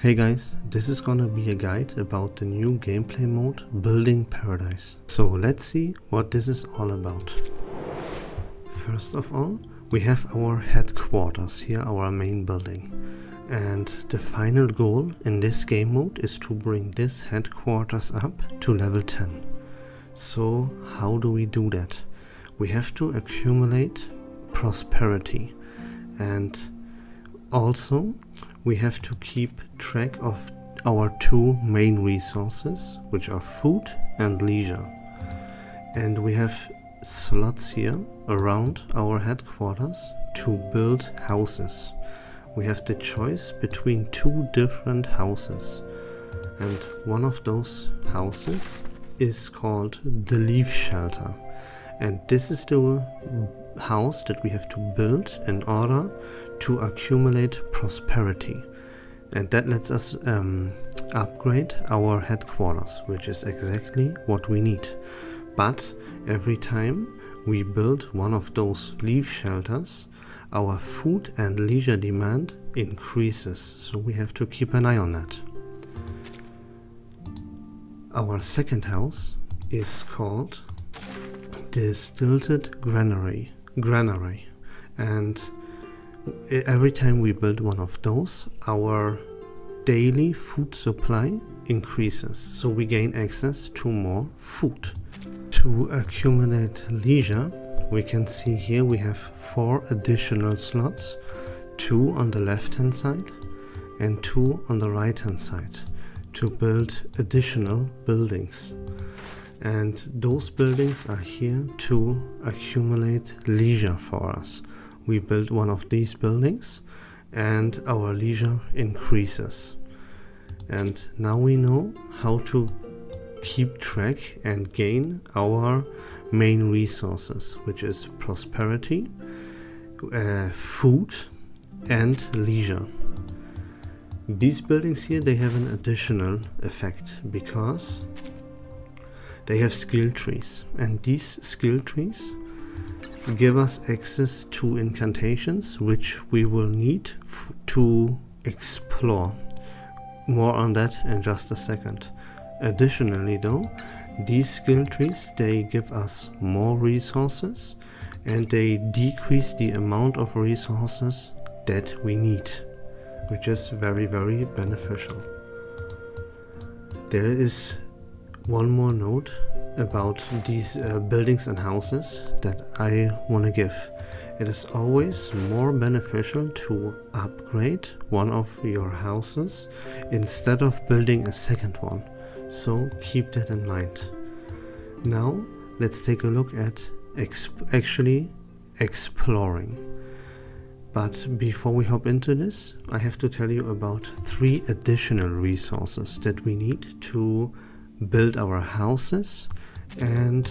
Hey guys, this is gonna be a guide about the new gameplay mode, Building Paradise. So let's see what this is all about. First of all, we have our headquarters here, our main building. And the final goal in this game mode is to bring this headquarters up to level 10. So how do we do that? We have to accumulate prosperity, and also we have to keep track of our two main resources, which are food and leisure. And we have slots here around our headquarters to build houses. We have the choice between two different houses, and one of those houses is called the Leaf Shelter. And this is the house that we have to build in order to accumulate prosperity, and that lets us upgrade our headquarters, which is exactly what we need. But every time we build one of those leaf shelters, our food and leisure demand increases, so we have to keep an eye on that. Our second house is called the Stilted Granary, and every time we build one of those, our daily food supply increases, so we gain access to more food. To accumulate leisure, we can see here we have 4 additional slots, 2 on the left hand side and 2 on the right hand side, to build additional buildings. And those buildings are here to accumulate leisure for us. We build one of these buildings and our leisure increases. And now we know how to keep track and gain our main resources, which is prosperity, food and leisure. These buildings here, they have an additional effect because they have skill trees, and these skill trees give us access to incantations, which we will need to explore. More on that in just a second. Additionally though, these skill trees, they give us more resources and they decrease the amount of resources that we need, which is very, very beneficial. There is one more note about these buildings and houses that I want to give. It is always more beneficial to upgrade one of your houses instead of building a second one, so keep that in mind. Now let's take a look at actually exploring. But before we hop into this, I have to tell you about 3 additional resources that we need to build our houses and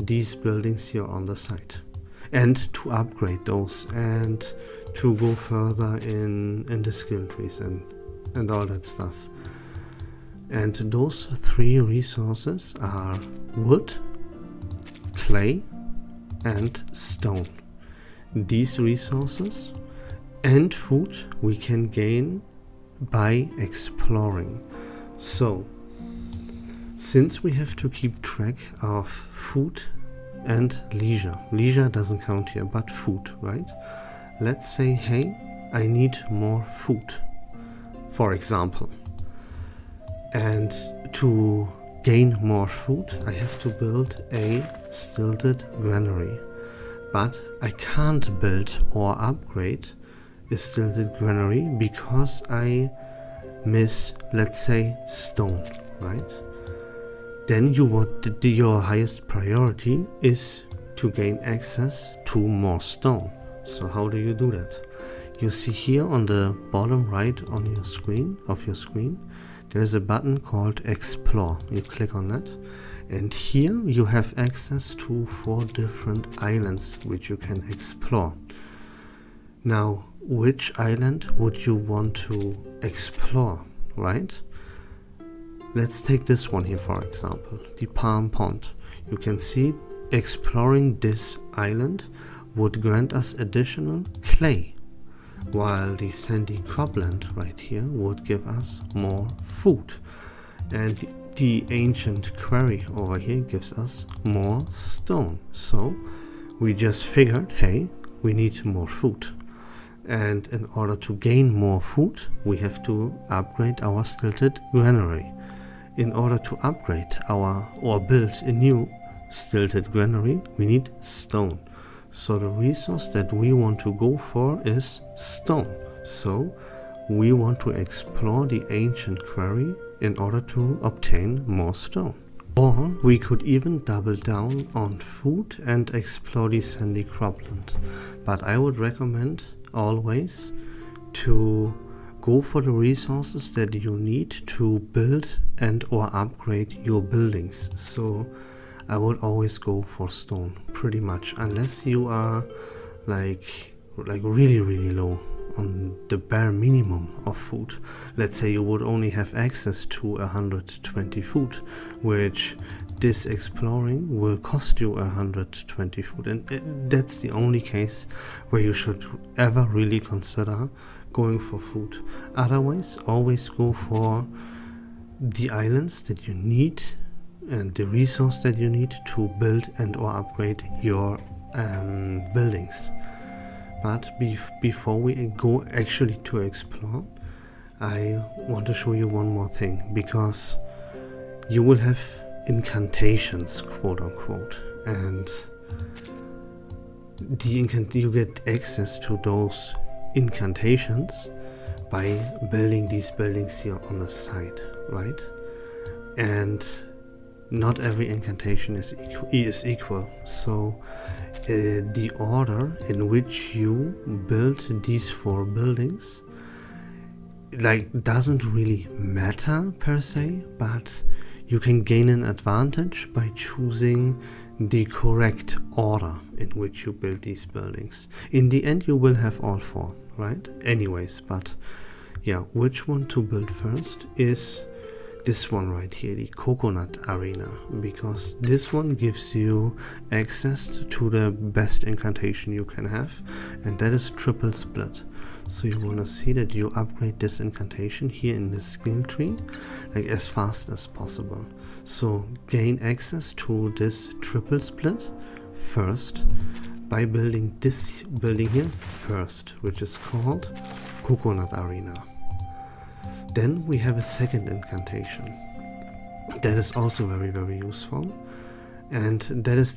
these buildings here on the site, and to upgrade those and to go further in the skill trees and all that stuff. And those 3 resources are wood, clay and stone. These resources and food we can gain by exploring. So since we have to keep track of food and leisure doesn't count here, but food, right? Let's say, hey, I need more food, for example. And to gain more food, I have to build a stilted granary. But I can't build or upgrade a stilted granary because I miss, let's say, stone, right? Then your highest priority is to gain access to more stone. So how do you do that? You see here on the bottom right on your screen, there is a button called Explore. You click on that, and here you have access to 4 different islands which you can explore. Now, which island would you want to explore, right? Let's take this one here, for example, the Palm Pond. You can see exploring this island would grant us additional clay. while the sandy cropland right here would give us more food. And the ancient quarry over here gives us more stone. So we just figured, hey, we need more food. And in order to gain more food, we have to upgrade our stilted granary. In order to upgrade or build a new stilted granary, we need stone. So the resource that we want to go for is stone. So we want to explore the ancient quarry in order to obtain more stone. Or we could even double down on food and explore the sandy cropland. But I would recommend always to go for the resources that you need to build and or upgrade your buildings. So I would always go for stone, pretty much, unless you are like really low on the bare minimum of food. Let's say you would only have access to 120 food, which this exploring will cost you 120 food, and that's the only case where you should ever really consider going for food. Otherwise, always go for the islands that you need and the resource that you need to build and or upgrade your buildings. But before we go actually to explore, I want to show you one more thing, because you will have incantations, quote unquote, and you get access to those incantations by building these buildings here on the side, right? And not every incantation is equal. So the order in which you build these 4 buildings doesn't really matter per se, but you can gain an advantage by choosing the correct order in which you build these buildings. In the end, you will have all 4, right? Anyways, but yeah, which one to build first is this one right here, the coconut arena, because this one gives you access to the best incantation you can have, and that is triple split. So you want to see that you upgrade this incantation here in the skill tree as fast as possible. So gain access to this triple split first by building this building here first, which is called coconut arena. Then we have a second incantation that is also very useful, and that is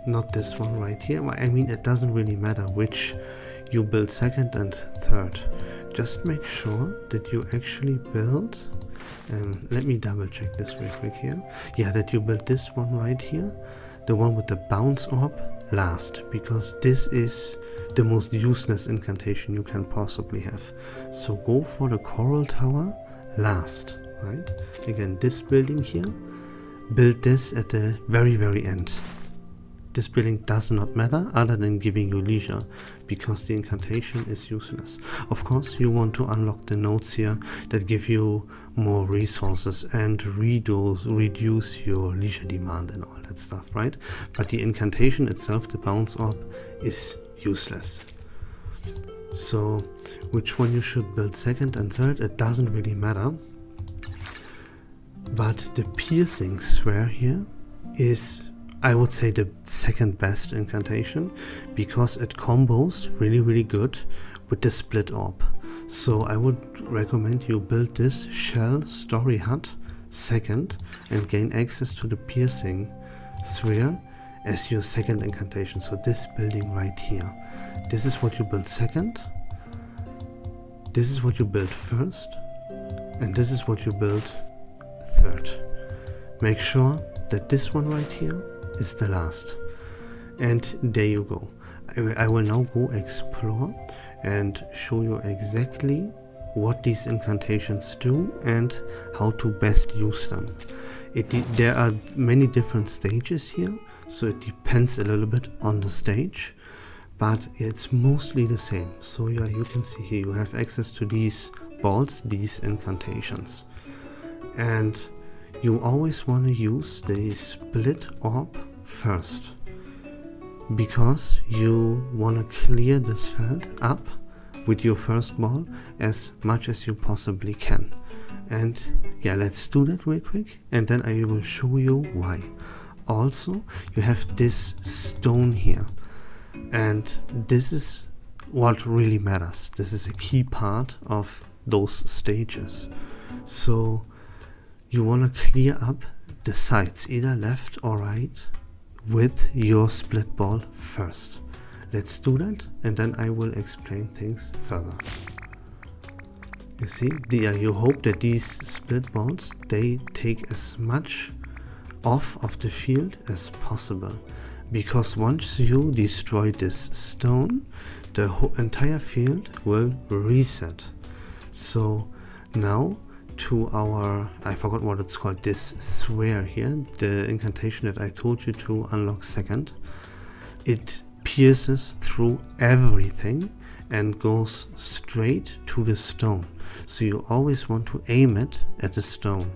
not this one right here. I mean, it doesn't really matter which you build second and third. Just make sure that you actually build, let me double check this real quick here. Yeah, that you build this one right here, the one with the bounce orb, last, because this is the most useless incantation you can possibly have. So go for the coral tower last, right? Again, this building here, build this at the very end. This building does not matter other than giving you leisure, because the incantation is useless. Of course, you want to unlock the nodes here that give you more resources and reduce your leisure demand and all that stuff, right? But the incantation itself, the bounce orb, is useless. So which one you should build second and third, it doesn't really matter. But the piercing sphere here is, I would say, the second best incantation, because it combos really good with the split orb. So I would recommend you build this shell story hut second and gain access to the piercing sphere as your second incantation. So this building right here, this is what you build second, this is what you build first, and this is what you build third. Make sure that this one right here is the last, and there you go. I will now go explore and show you exactly what these incantations do and how to best use them. There are many different stages here, so it depends a little bit on the stage, but it's mostly the same. So yeah, you can see here you have access to these balls, these incantations, and you always want to use the split orb first, because you want to clear this field up with your first ball as much as you possibly can. And yeah, let's do that real quick, and then I will show you why. Also, you have this stone here, and this is what really matters. This is a key part of those stages. So you want to clear up the sides, either left or right, with your split ball first. Let's do that, and then I will explain things further. You see, you hope that these split balls, they take as much off of the field as possible, because once you destroy this stone, the entire field will reset. So now to our, I forgot what it's called, this sphere here, the incantation that I told you to unlock second, it pierces through everything and goes straight to the stone. So you always want to aim it at the stone.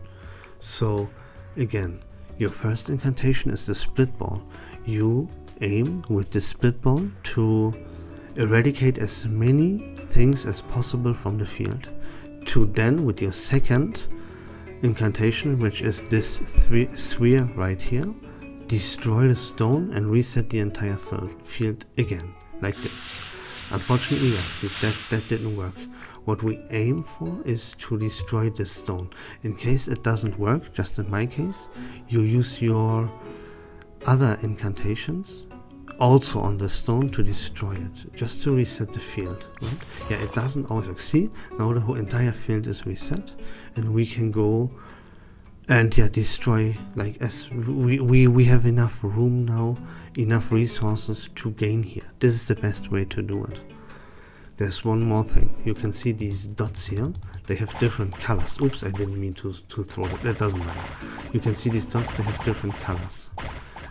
So again, your first incantation is the split ball. You aim with the split ball to eradicate as many things as possible from the field, to then with your second incantation, which is this sphere right here, destroy the stone and reset the entire field again, like this. Unfortunately, yeah, see, that didn't work. What we aim for is to destroy this stone. In case it doesn't work, just in my case, you use your other incantations also on the stone to destroy it, just to reset the field, right? Yeah, it doesn't always work. See, now the whole entire field is reset, and we can go and yeah, destroy, like, as we have enough room now, enough resources to gain here. This is the best way to do it. There's one more thing. You can see these dots here, they have different colors. Oops, I didn't mean to throw it, that doesn't matter. You can see these dots, they have different colors.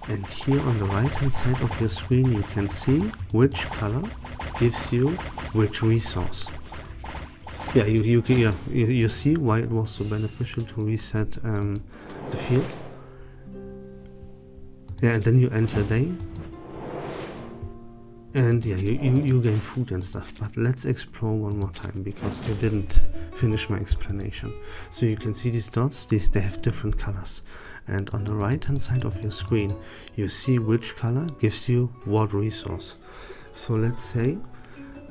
And here on the right hand side of your screen you can see which color gives you which resource. Yeah, you see why it was so beneficial to reset the field. Yeah, and then you end your day. And yeah, you gain food and stuff. But let's explore one more time, because I didn't finish my explanation. So you can see these dots, they have different colors. And on the right hand side of your screen, you see which color gives you what resource. So let's say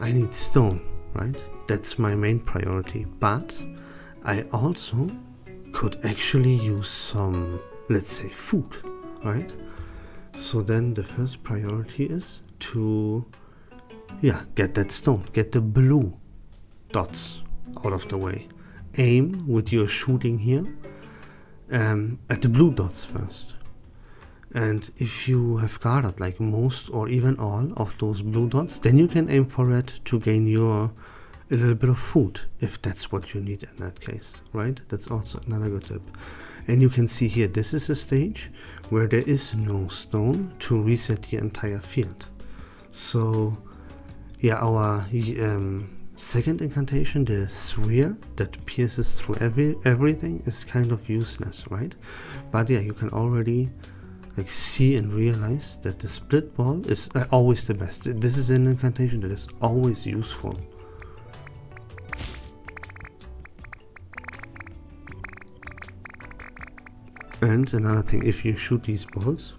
I need stone, right? That's my main priority. But I also could actually use some, let's say, food, right? So then the first priority is to, yeah, get that stone, get the blue dots out of the way. Aim with your shooting here at the blue dots first. And if you have gathered like most or even all of those blue dots, then you can aim for it to gain a little bit of food, if that's what you need in that case, right? That's also another good tip. And you can see here, this is a stage where there is no stone to reset the entire field. So yeah, our second incantation, the sphere that pierces through everything, is kind of useless, right? But yeah, you can already like see and realize that the split ball is always the best. This is an incantation that is always useful. And another thing, if you shoot these balls,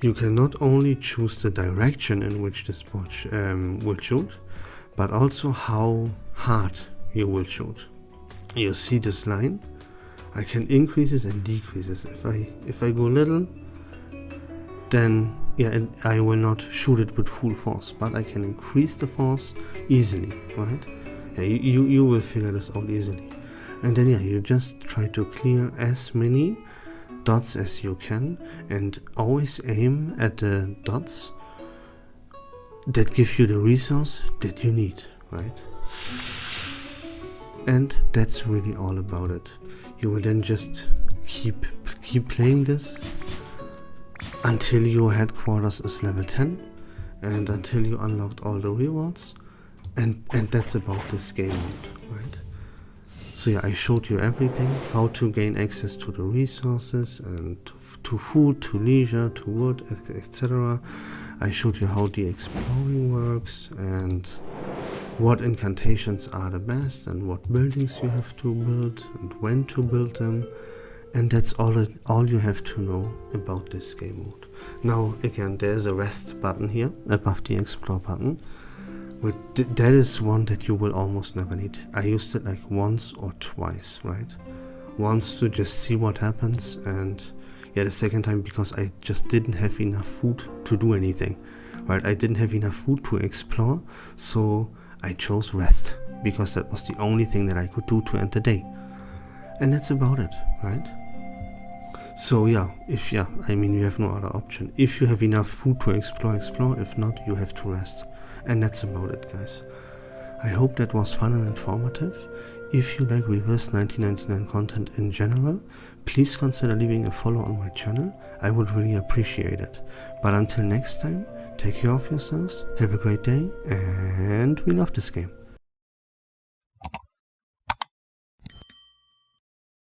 you can not only choose the direction in which this ball will shoot, but also how hard you will shoot. You see this line? I can increase it and decrease it. If I go little, then yeah, I will not shoot it with full force, but I can increase the force easily, right? Yeah, you will figure this out easily. And then yeah, you just try to clear as many dots as you can, and always aim at the dots that give you the resource that you need, right? And that's really all about it. You will then just keep playing this until your headquarters is level 10, and until you unlocked all the rewards, and that's about this game mode, right? So yeah, I showed you everything, how to gain access to the resources, and to food, to leisure, to wood, etc. I showed you how the exploring works, and what incantations are the best and what buildings you have to build and when to build them. And that's all you have to know about this game mode. Now again, there's a rest button here above the explore button. That is one that you will almost never need. I used it like once or twice, right? Once to just see what happens, and yeah, the second time because I just didn't have enough food to do anything, right? I didn't have enough food to explore, so I chose rest because that was the only thing that I could do to end the day. And that's about it, right? So yeah, I mean, you have no other option. If you have enough food to explore. If not, you have to rest. And that's about it, guys. I hope that was fun and informative. If you like reverse 1999 content in general, please consider leaving a follow on my channel. I would really appreciate it. But until next time, take care of yourselves, have a great day, and we love this game.